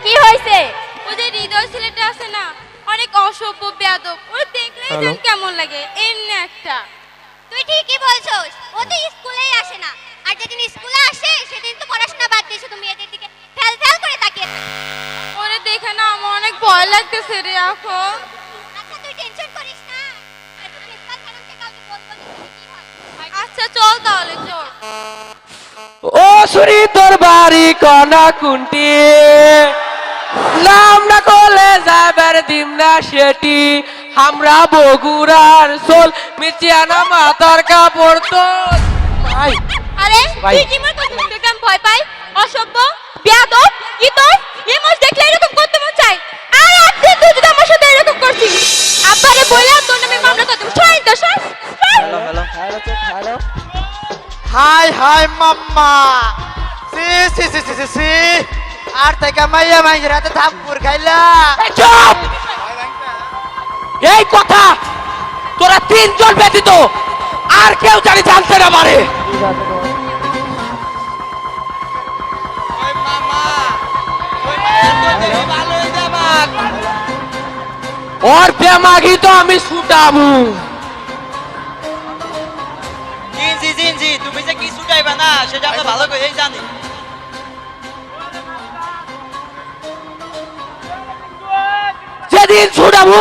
কি হয়েছে? ওই যে হৃদয় ছেলেটা আছে না, অনেক অসভ্য বেয়াদব, ওই দেখলেই যেন কেমন লাগে এমনি একটা। তুই ঠিকই বলছস, ও তো স্কুলেই আসে না, আর যেদিন স্কুলে আসে সেদিন তো পড়াশোনা বাদ দিয়ে শুধু মেয়েদের দিকে ফেল ফেল করে তাকিয়ে থাকে। ওরে দেখে না আমার অনেক ভয় লাগতেছে রে এখন। আচ্ছা তুই টেনশন করিস না, আমি প্রিন্সিপাল ম্যাডামকে কালকে বলবো দেখি কি হয়। আচ্ছা চল তাহলে চল। ও সুরি তোর বাড়ি কনা কুন্টি, নাম না করলে যাবার দিম না সেটি, আমরা বগুড়ার সোল মিচিয়ানা মাথার কাপড় তোল। ভাই আরে ভাই। তুই কি মনে করছিস তোকে আমি ভয় পাই? অসভ্য বেয়াদব কি তোর ইমোজ দেখলে এরকম করতে মন চাই? আর আজকে তুই যদি আমার সাথে এরকম করছিস, আব্বারে বলে তোর নামে মামলা করে দেব। সরাই তো সর। Hello hello hello. Hi hi mama, সি সি সি সি সি সি, আর থেকে মাইয়া মাইয়ের হাতে থাপ্পড় খাইলা। এই চুপ! এই কথা তোরা তিনজন ব্যতীত আর কেউ জানি জানতে না পারে। ওই মামা, ওই মাইয়া তো দেখি ভালোই দেবাক। ওর বেমাগি তো আমি ছুটামু। জিনজি জিনজি, তুমি যে কি ছুটাইবা না সেটা আমরা ভালো করেই জানি। যেদিন ছুটামু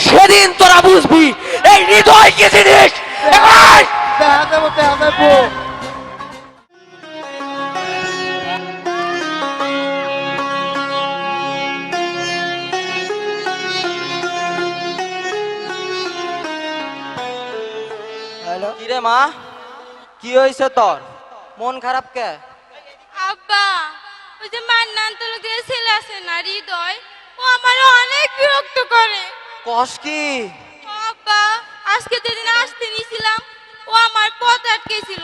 সেদিন তোরা বুঝবি এই হৃদয় কি জিনিস। এই! কিরে মা, কি হয়েছে তোর? মন খারাপ কে? আব্বা, ওই যে মান্নান তালুকদারের ছেলে আছে না হৃদয়, ও আমার অনেক বিরক্ত করে। কস কি? আব্বা, আজকে যেদিন আসতে নিছিলাম ও আমার পথ আটকেছিল,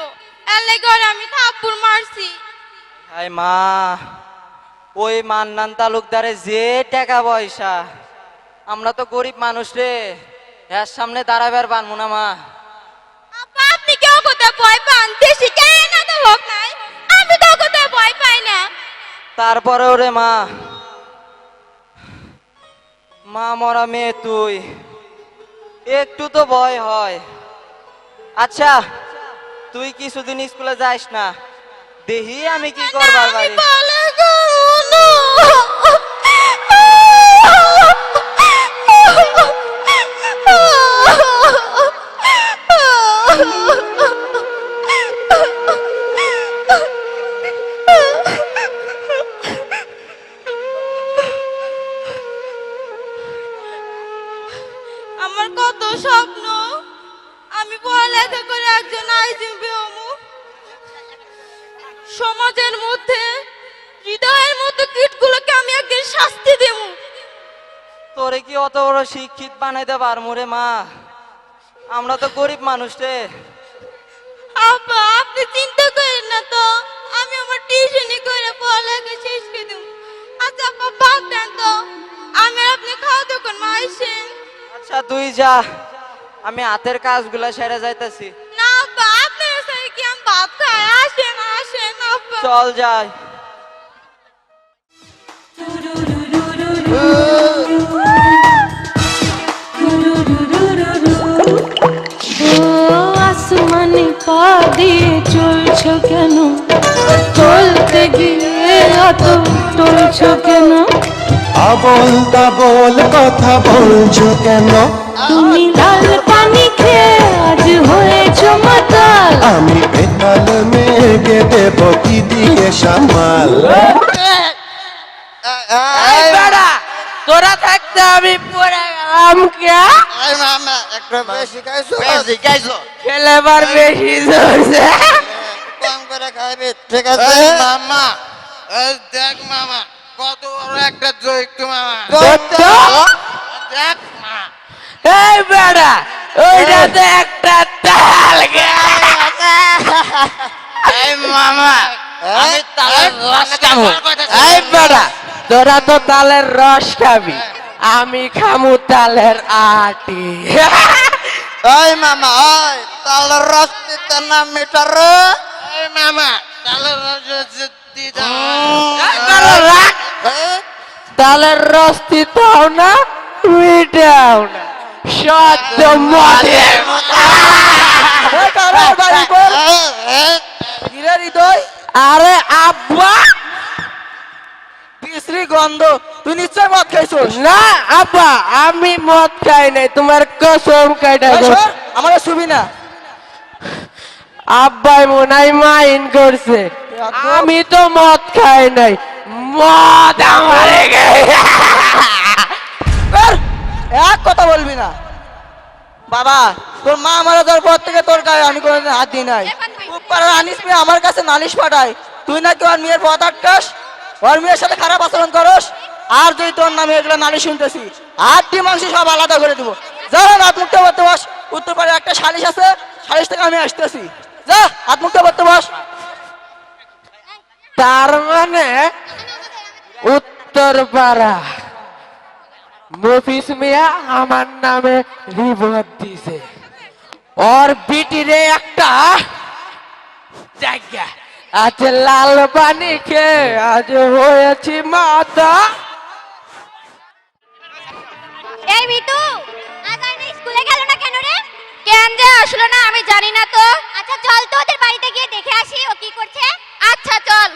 এর লাগে ওরে আমি থাপ্পড় মারছি। হাই মা, ওই মান্নান তালুকদারে যে টাকা পয়সা, আমরা তো গরিব মানুষ রে, এর সামনে দাঁড়াবার পারবো না মা। আব্বা, আপনি কেউ কোথায় ভয় পান? দেশি কেন না তো হোক নাই, আমি তো কোথায় ভয় পাই না। তারপরেও রে মা, মা মরা মেয়ে তুই, একটু তো ভয় হয়। আচ্ছা তুই কিছুদিন স্কুলে যাস না, দেখি আমি কি করবার আমি পারি। পালা করবো আমার কত স্বপ্ন, আমি পড়ালেখা করে একজন আইজিপি হমু, সমাজের মধ্যে হৃদয়ের মতো কীটগুলোকে আমি একদিন শাস্তি দেব। তোরে কি অত বড় শিক্ষিত বানাইতে পারমু রে মা? আমরা তো গরিব মানুষ রে। আব্বা, আপনি চিন্তা করেন না তো, আমি আমার টিউশনি করে পড়ালেখা শেষ করে দেব। আচ্ছা আব্বা, ভাত দেন তো, আমি আর আপনি খাওয়া তখন মা আসেন। আচ্ছা তুই যা, আমি হাতের কাজগুলা সেরে যাইতেছি। না আব্বা, আপনার সাথে কি আমি ভাত খাই? আসেন আসেন আব্বা। চল যাই। আসমানি পা দিয়ে চলছো কেন, চলতে গিয়ে অত টলছো কেন, আবল তাবল কথা বলছো কেন? তুমি লাল পানি খেয়ে আজ হয়েছো মাতাল, আমি বেতাল মেয়েকে দেব কি দিয়ে সামাল? এই বেড়া, তোরা থাকতে আমি পড়ে গেলাম কে? খেলেবার বেশি ধরছে। ঠিক আছে মামা, দেখ মামা কত বড় একটা জৈত্য মামা। দেখ মা, এই বেড়া, ওইটাতে একটা তাল এই মামা আমি তালের রস খাবো। এই বেড়া, তোরা তো তালের রস খাবি, আমি খামু তালের আটি। এই মামা, ওই তালের রস দিতে না মিটার। এই মামা তালের রস দিতে এই বেড়া, রাখ। তালের রস দিতাও না মিটাও না সদ্য মদের আরে আব্বা বিশ্রী গন্ধ, তুই নিশ্চয় মদ খাইছিস। না আব্বা আমি মদ খাই নাই তোমার কসম কাইটা আমার ছবি না। আব্বাই মনাই মাইন করছে আমি তো মদ খাই নাই মদ আমারে এক কথা বলবি না বাবা, তোর মা মারা যাওয়ার পর থেকে তোর গায়ে আমি কোনোদিন হাত দিই নাই। উপপাড়ার আনিস মেয়ে আমার কাছে নালিশ পাঠায়, তুই নাকি ওর মেয়ের পথ আটকাস, ওর মেয়ের সাথে খারাপ আচরণ করস। আর যদি তোর নামে এগুলো নালিশ শুনতেছি, হাড্ডি মাংস সব আলাদা করে দিব। যা হাত মুখটা করতে বস, উত্তরপাড়ে একটা সালিশ আছে, সালিশ থেকে আমি আসতেছি। যা হাত মুখটা করতে বস। তার মানে উত্তরপাড়া মফিস মিয়া আমার নামে রিপোর্ট দিছে ওর বিটিরে একটা জায়গা আজ লাল পানি খেয়ে আজ হয়েছি মাতা। এই মিতু আজ আর না স্কুলে গেল না কেন রে? কেন যে আসলো না আমি জানি না তো। আচ্ছা চল তো ওদের বাড়িতে গিয়ে দেখে আসি ও কি করছে। আচ্ছা চল।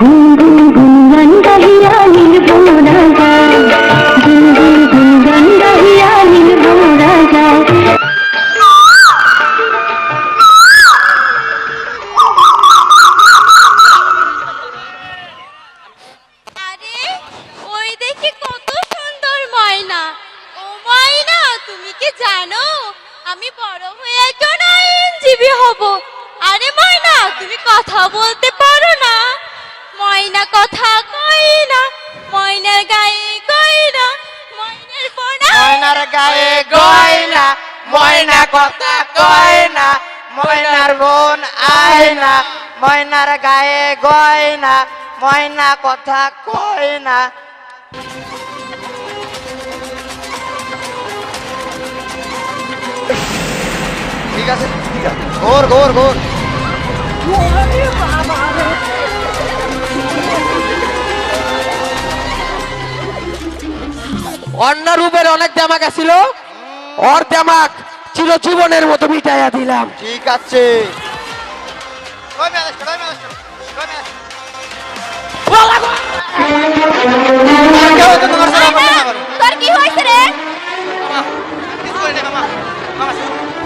গুন গুন গুনগান গাহিয়া নীল বোরা যায় গুন গুন গুনগান গাহিয়া নীল বোরা যায় আরে ওই দেখি কত সুন্দর ময়না। ও ময়না, তুমি কি জানো আমি বড় হয়ে একজন আইনজীবী হব? আরে ময়না, তুমি কথা বলতে পারো না? ময়না কথা কই না, ময়নার গায়ে কই না, ময়নার পোনা ময়নার গায়ে গয়না ময়না কথা কয় না ময়নার বোন আয় না ময়নার গায়ে গয়না ময়না কথা কয় না। ঠিক আছে ঠিক আছে, ঘোর ঘোর ঘোর। অন্য রূপের অনেক জামাক আছিল ওর জামাক চিরজীবনের মতো মিটাইয়া দিলাম। ঠিক আছে। তোর কি হয়েছে রে?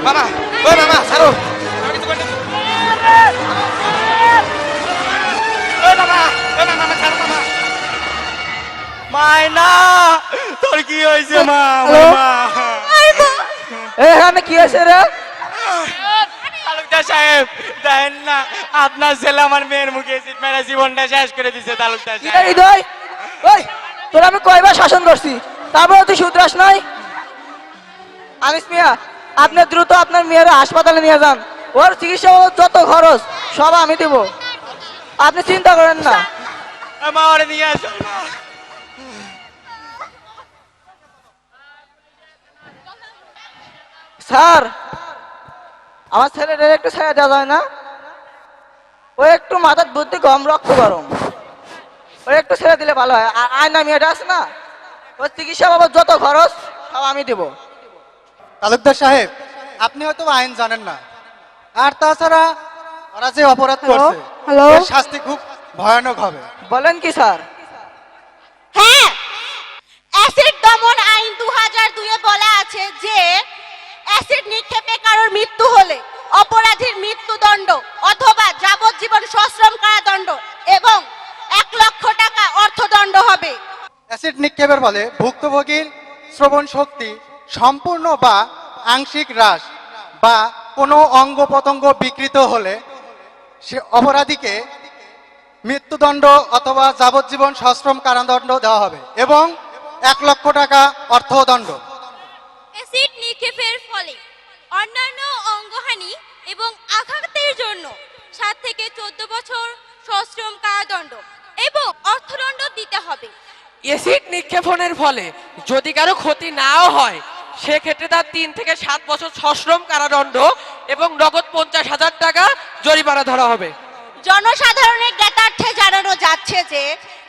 মামা ওই মামা ছাড়ো। মায়না, তোর কি হয়েছে মা? এখানে কি হয়েছে রে? তালুকদার সাহেব দেখেন না, আপনার ছেলে আমার মেয়ের মুখে এসিড মেরে জীবনটা শেষ করে দিছে। তালুকদার কি রে সাহেব, হৃদয়? ওই তোর আমি কয়বার শাসন করছি, তারপরে তুই শুধরাস নাই? আনিস মিয়া, আপনি দ্রুত আপনার মেয়ের হাসপাতালে নিয়ে যান। ওর চিকিৎসা যত খরচ সব আমি দেব, আপনি চিন্তা করেন না। মা ওরে নিয়ে আসো। স্যার, আমার ছেলেটার একটু ছেড়ে দেওয়া যায় না? ও একটু মাথার বুদ্ধি কম, রক্ত গরম, ও একটু ছেড়ে দিলে ভালো হয়। আর আয়না মেয়েটা আছে না, ওর চিকিৎসা বাবদ যত খরচ সব আমি দেব। তালুকদার সাহেব, আপনি হয়তো আইন জানেন না, আর তাছাড়া ওরা যে অপরাধ করছে হ্যালো? এর শাস্তি খুব ভয়ানক হবে। বলেন কি স্যার? হ্যাঁ, অ্যাসিড দমন আইন 2002 এ বলা আছে যে অ্যাসিড নিক্ষেপে কারোর মৃত্যু হলে অপরাধীর মৃত্যুদণ্ড অথবা যাবজ্জীবন সশ্রম কারাদণ্ড এবং 1 লক্ষ টাকা অর্থদণ্ড হবে। অ্যাসিড নিক্ষেপের ফলে ভুক্তভোগীর শ্রবণ শক্তি সম্পূর্ণ বা আংশিক হ্রাস বা কোনো অঙ্গ প্রত্যঙ্গ বিকৃত হলে সে অপরাধীকে মৃত্যুদণ্ড অথবা যাবজ্জীবন সশ্রম কারাদণ্ড দেওয়া হবে এবং 1 লক্ষ টাকা অর্থদণ্ড। অ্যাসিড নিক্ষেপের ফলে অন্যান্য অঙ্গহানি এবং আঘাতের জন্য 7 থেকে 14 বছর সশ্রম কারাদণ্ড এসিড নিক্ষেপণের ফলে যদি কারো ক্ষতি নাও হয় সেক্ষেত্রে তার 3 থেকে 7 বছর সশ্রম কারাদণ্ড এবং নগদ 50,000 টাকা জরিমানা ধরা হবে। জনসাধারণের জ্ঞাতার্থে জানানো যাচ্ছে যে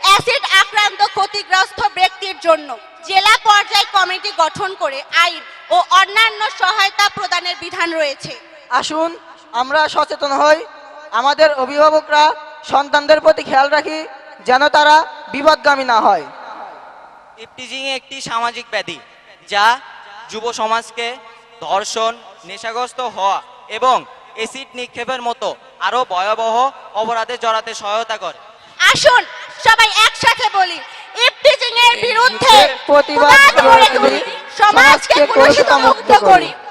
অ্যাসিড আক্রান্ত ক্ষতিগ্রস্ত ব্যক্তির জন্য জেলা পর্যায়ে কমিটি গঠন করে আইন ও অন্যান্য সহায়তা প্রদানের বিধান রয়েছে। আসুন আমরা সচেতন হই, আমাদের অভিভাবকরা সন্তানদের প্রতি খেয়াল রাখি যেন তারা বিপদগামী না হয়। ইপটিজিং একটি সামাজিক ব্যাধি যা যুব সমাজকে ধর্ষণ, নেশাগ্রস্ত হওয়া এবং এসিড নিক্ষেপের মতো আরো ভয়াবহ অপরাধে জড়াতে সহায়তা করে। আসুন সবাই একসাথে বলি, ইপটিজিং এর বিরুদ্ধে প্রতিবাদ প্রতিবাদ গড়ে গড়ে তুলি, তুলি, সমাজকে সমাজকে কলুষিত মুক্ত কলুষিত করি। করি।